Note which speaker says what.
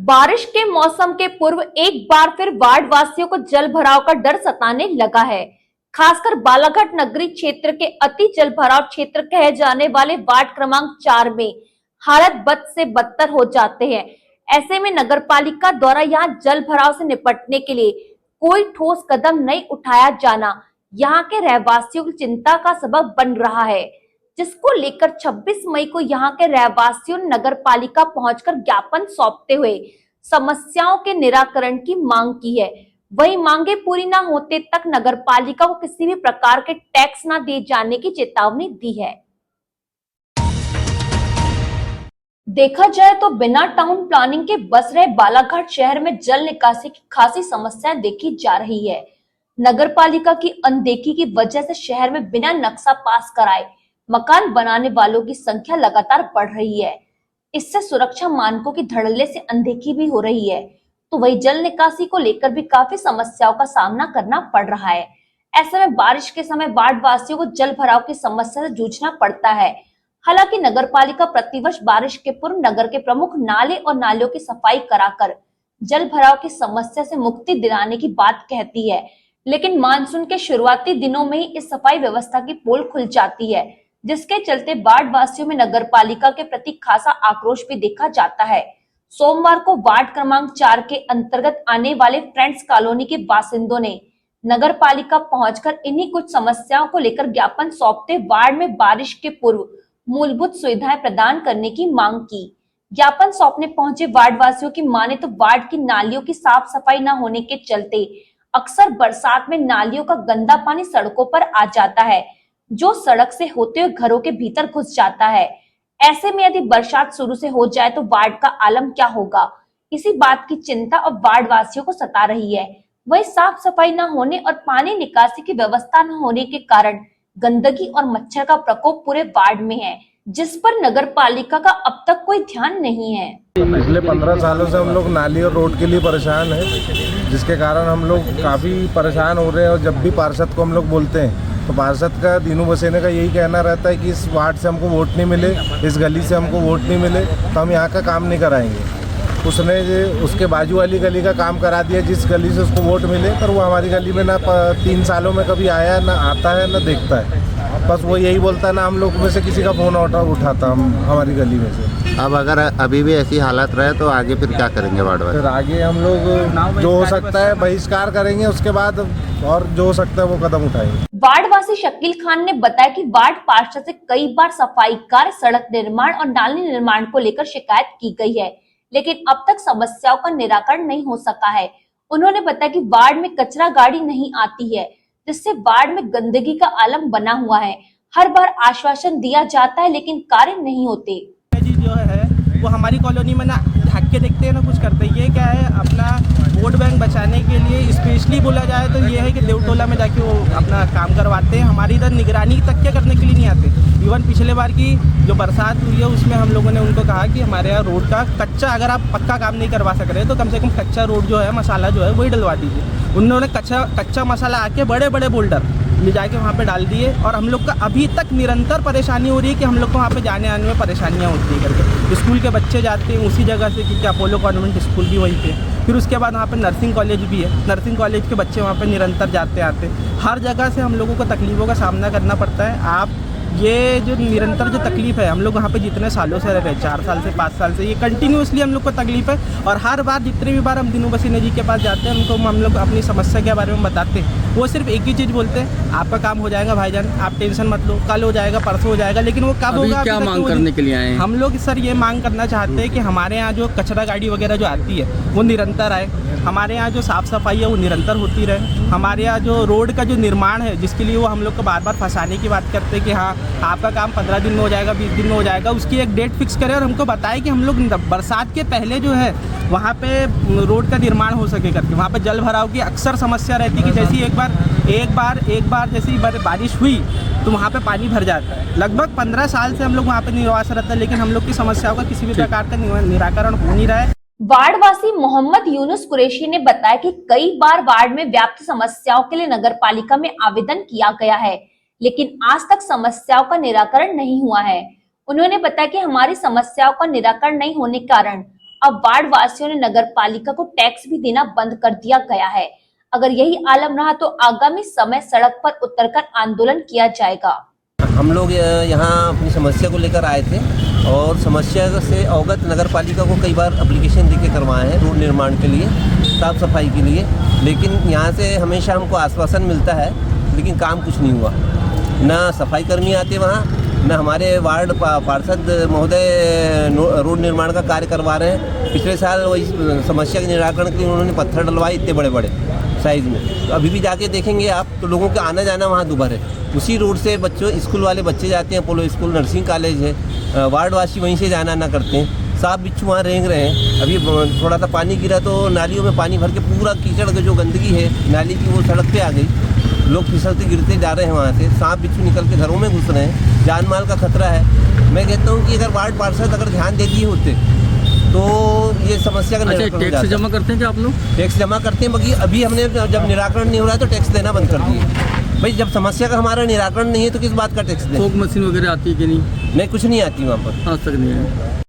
Speaker 1: बारिश के मौसम के पूर्व एक बार फिर वार्ड वासियों को जल भराव का डर सताने लगा है। खासकर बालाघाट नगरी क्षेत्र के अति जल भराव क्षेत्र कहे जाने वाले वार्ड क्रमांक 4 में हालत बद से बदतर हो जाते हैं। ऐसे में नगर पालिका द्वारा यहाँ जल भराव से निपटने के लिए कोई ठोस कदम नहीं उठाया जाना यहाँ के रहवासियों की चिंता का सबब बन रहा है, जिसको लेकर 26 मई को यहाँ के रहवासियों ने नगर पालिका पहुंचकर ज्ञापन सौंपते हुए समस्याओं के निराकरण की मांग की है। वही मांगे पूरी न होते तक नगर पालिका को किसी भी प्रकार के टैक्स न दिए जाने की चेतावनी दी है। देखा जाए तो बिना टाउन प्लानिंग के बस रहे बालाघाट शहर में जल निकासी की खासी समस्याएं देखी जा रही है। नगर पालिका की अनदेखी की वजह से शहर में बिना नक्शा पास कराए मकान बनाने वालों की संख्या लगातार बढ़ रही है। इससे सुरक्षा मानकों की धड़ल्ले से अनदेखी भी हो रही है, तो वही जल निकासी को लेकर भी काफी समस्याओं का सामना करना पड़ रहा है। ऐसे में बारिश के समय वार्ड वासियों को जल भराव की समस्या से जूझना पड़ता है। हालांकि नगर पालिका प्रतिवर्ष बारिश के पूर्व नगर के प्रमुख नाले और नालियों की सफाई कराकर जल भराव की समस्या से मुक्ति दिलाने की बात कहती है, लेकिन मानसून के शुरुआती दिनों में ही इस सफाई व्यवस्था की पोल खुल जाती है, जिसके चलते वार्ड वासियों में नगर पालिका के प्रति खासा आक्रोश भी देखा जाता है। सोमवार को वार्ड क्रमांक 4 के अंतर्गत आने वाले फ्रेंड्स कॉलोनी के बासिंदों ने नगर पालिका पहुंचकर इन्हीं कुछ समस्याओं को लेकर ज्ञापन सौंपते वार्ड में बारिश के पूर्व मूलभूत सुविधाएं प्रदान करने की मांग की। ज्ञापन सौंपने पहुंचे वार्ड वासियों की माने तो वार्ड की नालियों की साफ सफाई न होने के चलते अक्सर बरसात में नालियों का गंदा पानी सड़कों पर आ जाता है, जो सड़क से होते हुए घरों के भीतर घुस जाता है। ऐसे में यदि बरसात शुरू से हो जाए तो वार्ड का आलम क्या होगा, इसी बात की चिंता अब वार्ड वासियों को सता रही है। वही साफ सफाई न होने और पानी निकासी की व्यवस्था न होने के कारण गंदगी और मच्छर का प्रकोप पूरे वार्ड में है, जिस पर नगर पालिका का अब तक कोई ध्यान नहीं है।
Speaker 2: पिछले 15 सालों से हम लोग नाली और रोड के लिए परेशान हैं, जिसके कारण हम लोग काफ़ी परेशान हो रहे हैं। और जब भी पार्षद को हम लोग बोलते हैं तो पार्षद का दीनू बसेने का यही कहना रहता है कि इस वार्ड से हमको वोट नहीं मिले, इस गली से हमको वोट नहीं मिले तो हम यहाँ का काम नहीं कराएंगे। उसने उसके बाजू वाली गली का काम करा दिया, जिस गली से उसको वोट मिले, पर वो हमारी गली में ना 3 सालों में कभी आया, ना आता है, ना देखता है। बस वो यही बोलता है, ना हम लोग में से किसी का फ़ोन उठाता हम हमारी गली में से।
Speaker 3: अब अगर अभी भी ऐसी हालत रहे तो आगे फिर क्या करेंगे वार्ड वाले?
Speaker 2: फिर आगे हम लोग जो हो सकता है बहिष्कार करेंगे, उसके बाद और जो हो सकता है वो कदम उठाएंगे।
Speaker 1: वार्डवासी शकील खान ने बताया कि वार्ड पार्षद से कई बार सफाई कार्य, सड़क निर्माण और नाली निर्माण को लेकर शिकायत की गई है, लेकिन अब तक समस्याओं का निराकरण नहीं हो सका है। उन्होंने बताया कि वार्ड में कचरा गाड़ी नहीं आती है, जिससे वार्ड में गंदगी का आलम बना हुआ है। हर बार आश्वासन दिया जाता है लेकिन कार्य नहीं होते।
Speaker 4: जो है वो हमारी कॉलोनी में ना ढक के देखते हैं ना कुछ करते। ये क्या है, अपना वोट बैंक बचाने के लिए स्पेशली बोला जाए तो ये है कि देवटोला में जाके वो अपना काम करवाते हैं। हमारी इधर निगरानी तक क्या करने के लिए नहीं आते। इवन पिछले बार की जो बरसात हुई है उसमें हम लोगों ने उनको कहा कि हमारे यहाँ रोड का कच्चा, अगर आप पक्का काम नहीं करवा सक रहे तो कम से कम कच्चा रोड जो है, मसाला जो है वही डलवा दीजिए। उन्होंने कच्चा मसाला आके बड़े बड़े बोल्डर ले जाके वहाँ पे डाल दिए, और हम लोग का अभी तक निरंतर परेशानी हो रही है कि हम लोग को वहाँ पे जाने आने में परेशानियाँ होती है करके। स्कूल के बच्चे जाते हैं उसी जगह से, क्योंकि अपोलो कॉन्वेंट स्कूल भी वहीं पे। फिर उसके बाद वहाँ पे नर्सिंग कॉलेज भी है, नर्सिंग कॉलेज के बच्चे वहाँ पे निरंतर जाते आते। हर जगह से हम लोगों को तकलीफ़ों का सामना करना पड़ता है। आप ये जो निरंतर जो तकलीफ़ है, हम लोग वहाँ पे जितने सालों से रह रहे हैं, 4 साल से 5 साल से, ये कंटिन्यूसली हम लोग को तकलीफ़ है। और हर बार जितने भी बार हम दीनू बसेने जी के पास जाते हैं, उनको हम लोग अपनी समस्या के बारे में बताते हैं। वो सिर्फ एक ही चीज़ बोलते हैं, आपका काम हो जाएगा भाईजान, आप टेंशन मत लो, कल हो जाएगा, परसों हो जाएगा। लेकिन वो कब होगा?
Speaker 3: क्या मांग करने के लिए आए हैं?
Speaker 4: हम लोग सर ये मांग करना चाहते हैं कि हमारे यहाँ जो कचरा गाड़ी वगैरह जो आती है वो निरंतर आए, हमारे यहाँ जो साफ़ सफाई है वो निरंतर होती रहे, हमारे यहाँ जो रोड का जो निर्माण है जिसके लिए वो हम लोग को बार बार फंसाने की बात करते हैं कि हाँ आपका काम 15 दिन में हो जाएगा, 20 दिन में हो जाएगा, उसकी एक डेट फिक्स करें और हमको बताएं कि हम लोग बरसात के पहले जो है वहाँ पे रोड का निर्माण हो सके करके। वहाँ पे जल भराव की अक्सर समस्या रहती है कि जैसी एक बार जैसी बारिश हुई तो वहाँ पे पानी भर जाता है। लगभग 15 साल से हम लोग वहाँ पे निवास रहता है, लेकिन हम लोग की समस्याओं का किसी भी प्रकार का निराकरण हो नहीं रहा है।
Speaker 1: वार्डवासी मोहम्मद यूनुस कुरैशी ने बताया कि कई बार वार्ड में व्याप्त समस्याओं के लिए नगर पालिका में आवेदन किया गया है, लेकिन आज तक समस्याओं का निराकरण नहीं हुआ है। उन्होंने बताया कि हमारी समस्याओं का निराकरण नहीं होने के कारण अब वार्ड वासियों ने नगर पालिका को टैक्स भी देना बंद कर दिया गया है। अगर यही आलम रहा तो आगामी समय सड़क पर उतरकर आंदोलन किया जाएगा।
Speaker 5: हम लोग यहाँ अपनी समस्या को लेकर आए थे और समस्या से अवगत नगर पालिका को कई बार एप्लीकेशन देके करवाए हैं रोड निर्माण के लिए, साफ सफाई के लिए, लेकिन यहाँ से हमेशा हमको आश्वासन मिलता है लेकिन काम कुछ नहीं हुआ। ना सफाई कर्मी आते वहाँ, न हमारे वार्ड पार्षद महोदय रोड निर्माण का कार्य करवा रहे हैं। पिछले साल वही समस्या के निराकरण के लिए उन्होंने पत्थर डलवाए इतने बड़े बड़े साइज़ में, तो अभी भी जाके देखेंगे आप तो लोगों का आना जाना वहाँ दुभर है। उसी रोड से बच्चों स्कूल वाले बच्चे जाते हैं, पोलो स्कूल, नर्सिंग कॉलेज है, वार्डवासी वहीं से जाना आना करते हैं। सांप बिच्छू वहाँ रेंग रहे हैं। अभी थोड़ा सा पानी गिरा तो नालियों में पानी भर के पूरा कीचड़ का जो गंदगी है नाली की वो सड़क पे आ गई। लोग फिसलते गिरते जा रहे हैं वहाँ से, सांप बिच्छू निकल के घरों में घुस रहे हैं, जान माल का खतरा है। मैं कहता हूँ कि अगर वार्ड पार्षद अगर ध्यान दे दिए होते तो ये समस्या का निराकरण हो जाता।
Speaker 6: टैक्स जमा करते हैं क्या आप लोग?
Speaker 5: टैक्स जमा करते हैं, बाकी अभी हमने जब निराकरण नहीं हो रहा है तो टैक्स देना बंद कर दिए। भाई जब समस्या का हमारा निराकरण नहीं है तो किस बात का टैक्स दें?
Speaker 6: फोक मशीन वगैरह आती है कि नहीं?
Speaker 5: नहीं, कुछ नहीं आती वहाँ पर,
Speaker 6: आज तक नहीं है।